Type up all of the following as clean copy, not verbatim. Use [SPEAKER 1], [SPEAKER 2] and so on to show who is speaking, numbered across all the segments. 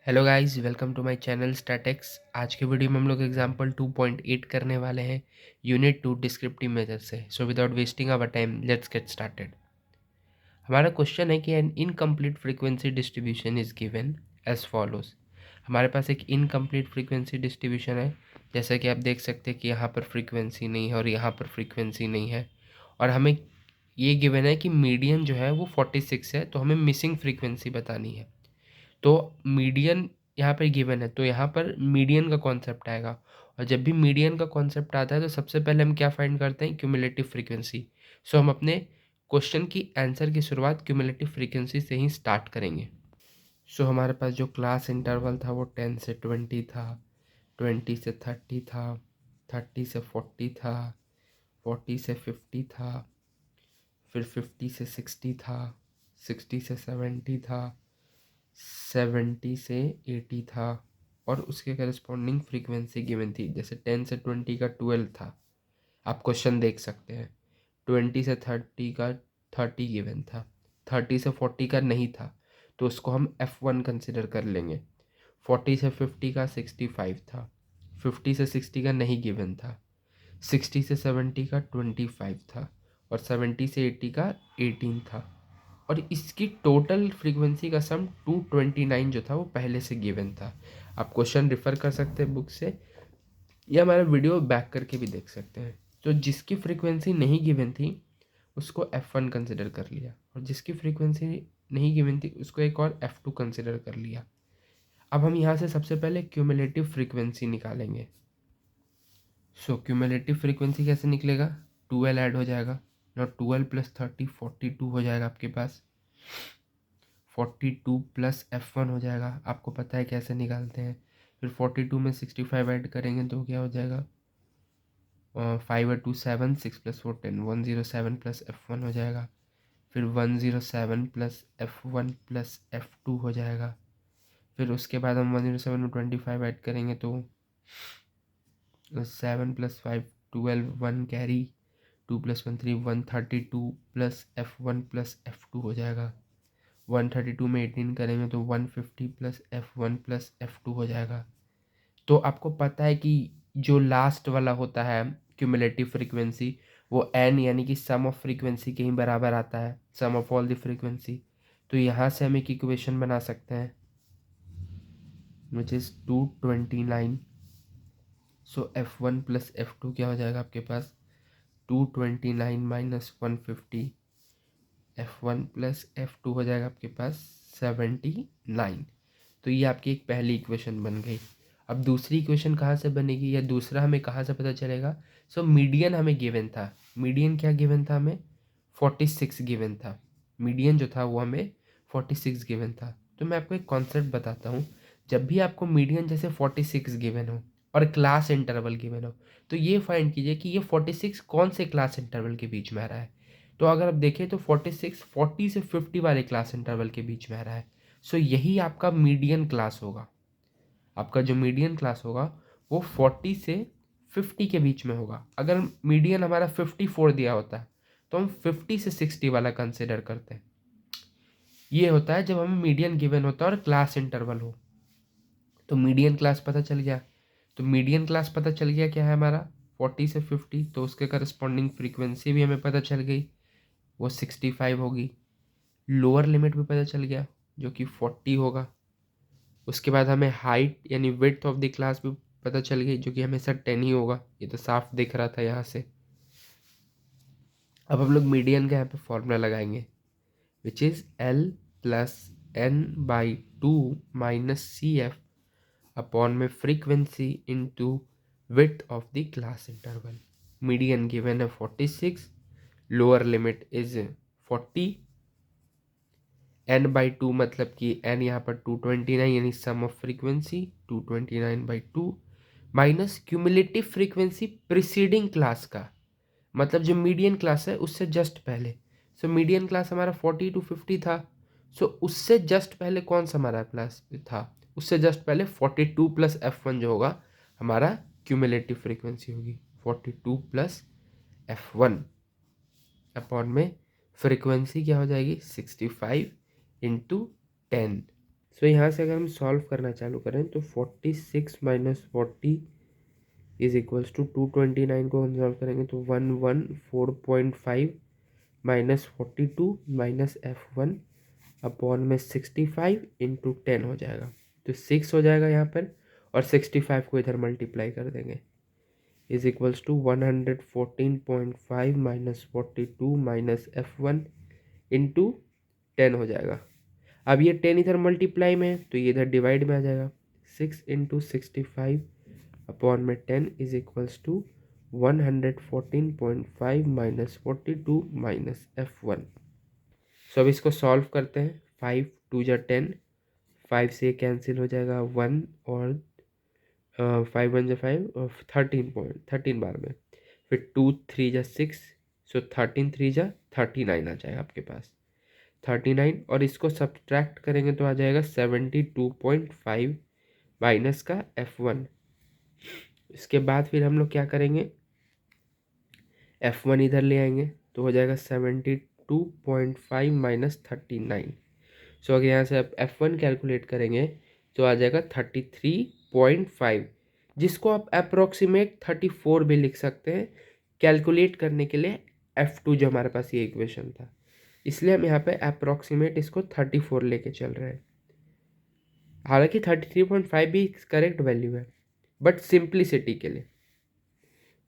[SPEAKER 1] Hello guys, welcome to my channel statics. आज के video में हम लोग एग्जांपल 2.8 करने वाले हैं यूनिट 2 डिस्क्रिप्टिव मेथड से। So without wasting our time let's get started. हमारा क्वेश्चन है कि an incomplete frequency distribution is given as follows. हमारे पास एक इनकम्प्लीट फ्रीक्वेंसी डिस्ट्रीब्यूशन है, जैसा कि आप देख सकते हैं कि यहाँ पर फ्रीक्वेंसी नहीं है और यहाँ पर फ्रीक्वेंसी नहीं है, और हमें ये गिवन है कि मीडियन जो है वो 46 है, तो हमें मिसिंग फ्रीक्वेंसी बतानी है। तो मीडियन यहाँ पर गिवन है, तो यहाँ पर मीडियन का कॉन्सेप्ट आएगा, और जब भी मीडियन का कॉन्सेप्ट आता है तो सबसे पहले हम क्या फाइंड करते हैं, क्यूमुलेटिव फ्रीक्वेंसी। सो हम अपने क्वेश्चन की आंसर की शुरुआत क्यूमुलेटिव फ्रीक्वेंसी से ही स्टार्ट करेंगे। सो हमारे पास जो क्लास इंटरवल था वो 10 से 20 था, 20 से 30 था, 30 से 40 था, 40 से 50 था, फिर 50 से 60 था, 60 से 70 था, 70 से 80 था, और उसके करस्पॉन्डिंग फ्रीक्वेंसी गिवन थी। जैसे 10 से 20 का 12 था, आप क्वेश्चन देख सकते हैं। 20 से 30 का 30 गिवन था, 30 से 40 का नहीं था, तो उसको हम F1 कंसिडर कर लेंगे। 40 से 50 का 65 था, 50 से 60 का नहीं गिवन था, 60 से 70 का 25 था, और 70 से 80 का 18 था, और इसकी टोटल फ्रीक्वेंसी का सम 229 जो था वो पहले से गिवन था। आप क्वेश्चन रिफ़र कर सकते हैं बुक से, या हमारा वीडियो बैक करके भी देख सकते हैं। तो जिसकी फ्रीक्वेंसी नहीं गिवन थी उसको F1 कंसिडर कर लिया, और जिसकी फ्रीक्वेंसी नहीं गिवन थी उसको एक और F2 कंसिडर कर लिया। अब हम यहाँ से सबसे पहले क्यूमुलेटिव फ्रीक्वेंसी निकालेंगे। सो क्यूमुलेटिव फ्रीक्वेंसी कैसे निकलेगा, 12 ऐड हो जाएगा, ना 12 प्लस 30 42 हो जाएगा आपके पास, 42 प्लस F1 हो जाएगा। आपको पता है कैसे निकालते हैं। फिर 42 में 65 ऐड करेंगे तो क्या हो जाएगा, 5 और 2 7, 6 प्लस 4 10, 107 प्लस F1 हो जाएगा। फिर 107 प्लस F1 प्लस F2 हो जाएगा। फिर उसके बाद हम 107 में 25 ऐड करेंगे तो 7 plus 5 12, 1 carry, 2 plus 1 3, 132 plus F1 plus F2 हो जाएगा। 132 में 18 करेंगे तो 150 प्लस F1 प्लस F2 हो जाएगा। तो आपको पता है कि जो लास्ट वाला होता है क्यूमुलेटिव फ्रीक्वेंसी, वो n यानी कि सम ऑफ फ्रीक्वेंसी के ही बराबर आता है, सम ऑफ ऑल द फ्रीक्वेंसी। तो यहाँ से हम एक इक्वेशन बना सकते हैं which is 229। So F1 plus F2 क्या हो जाएगा आपके पास, 229 माइनस 150, F1 प्लस F2 हो जाएगा आपके पास 79। तो ये आपकी एक पहली इक्वेशन बन गई। अब दूसरी इक्वेशन कहाँ से बनेगी, या दूसरा हमें कहाँ से पता चलेगा। सो मीडियन हमें गिवन था, मीडियन क्या गिवन था हमें, 46 गिवन था। मीडियन जो था वो हमें 46 गिवन था। तो मैं आपको एक कॉन्सेप्ट बताता हूँ। जब भी आपको मीडियन जैसे 46 गिवन हो और क्लास इंटरवल गिवन हो, तो ये फाइंड कीजिए कि ये 46 कौन से क्लास इंटरवल के बीच में आ रहा है। तो अगर आप देखें तो 46 40 से 50 वाले क्लास इंटरवल के बीच में आ रहा है। सो यही आपका मीडियन क्लास होगा। आपका जो मीडियन क्लास होगा वो 40 से 50 के बीच में होगा। अगर मीडियन हमारा 54 दिया होता है तो हम 50 से 60 वाला कंसिडर करते हैं। ये होता है जब हमें मीडियन गिवन होता है और क्लास इंटरवल हो। तो मीडियन क्लास पता चल गया, तो मीडियन क्लास पता चल गया क्या है हमारा 40 से 50, तो उसके करस्पॉन्डिंग फ्रीक्वेंसी भी हमें पता चल गई, वो 65 होगी। लोअर लिमिट भी पता चल गया जो कि 40 होगा। उसके बाद हमें हाइट यानी विड्थ ऑफ द क्लास भी पता चल गई जो कि हमेशा 10 ही होगा, ये तो साफ दिख रहा था यहाँ से। अब हम लोग मीडियन का यहाँ पे फॉर्मूला लगाएंगे which is L plus n/2 minus CF upon में frequency into width of the class interval. Median given है 46, लोअर लिमिट इज 40, n/2 मतलब कि n यहाँ पर 229 यानी sum of frequency 229/2 minus cumulative frequency preceding class का, मतलब जो मीडियन क्लास है उससे जस्ट पहले। सो मीडियन क्लास हमारा 40 to 50 था। सो उससे जस्ट पहले कौन सा हमारा क्लास था, उससे जस्ट पहले 42 प्लस F1 जो होगा हमारा क्यूमुलेटिव फ्रीक्वेंसी होगी, 42 प्लस F1 अपॉन में फ्रीक्वेंसी क्या हो जाएगी 65 इंटू 10। सो यहाँ से अगर हम सॉल्व करना चालू करें तो 46 माइनस 40 इज इक्वल्स टू 229 को हम सॉल्व करेंगे तो 114.5 माइनस 42 माइनस F1 अपॉन में 65 इंटू 10 हो जाएगा। तो 6 हो जाएगा यहाँ पर, और 65 को इधर मल्टीप्लाई कर देंगे, is equals to 114.5 minus 42 minus F1 into 10 हो जाएगा। अब ये 10 इधर मल्टीप्लाई में है तो ये इधर डिवाइड में आ जाएगा। 6 इंटू 65 अपॉन में 10 is equals to 114.5 minus 42 minus F1। So अब इसको सॉल्व करते हैं। 5 2 जा 10, 5 से कैंसिल हो जाएगा 1, और 5 1 जा 5 और 13 बार में, फिर 2 3 जा 6, सो 13 3 जा 39 आ जाएगा आपके पास 39, और इसको सब्ट्रैक्ट करेंगे तो आ जाएगा 72.5 माइनस का F1। इसके बाद फिर हम लोग क्या करेंगे, F1 इधर ले आएंगे तो हो जाएगा 72.5 माइनस 39। सो अगर यहाँ से आप F1 कैलकुलेट करेंगे तो आ जाएगा 33.5, जिसको आप अप्रोक्सीमेट 34 भी लिख सकते हैं कैलकुलेट करने के लिए। F2 जो हमारे पास ये इक्वेशन था, इसलिए हम यहाँ पे अप्रोक्सीमेट इसको 34 लेके चल रहे हैं। हालांकि 33.5 भी करेक्ट वैल्यू है, बट सिंप्लिसिटी के लिए।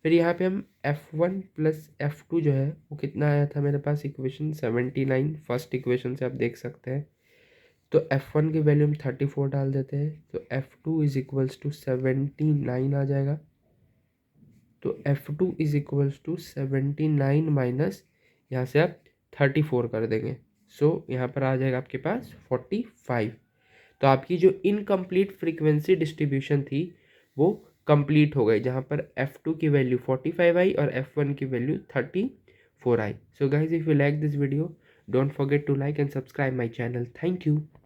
[SPEAKER 1] फिर यहाँ पे हम F1 प्लस F2 जो है वो कितना आया था मेरे पास, इक्वेशन 79 फर्स्ट इक्वेशन से आप देख सकते हैं। तो F1 की वैल्यू हम 34 डाल देते हैं तो F2 इज इक्वल्स टू 79 आ जाएगा। तो F2 is equals to 79 minus यहाँ से आप 34 कर देंगे, सो यहाँ पर आ जाएगा आपके पास 45। तो आपकी जो इनकम्प्लीट फ्रीक्वेंसी डिस्ट्रीब्यूशन थी वो कंप्लीट हो गई, जहाँ पर F2 की वैल्यू 45 आई और F1 की वैल्यू 34 आई। So guys, if you like this video, don't forget to like and subscribe my channel. Thank you.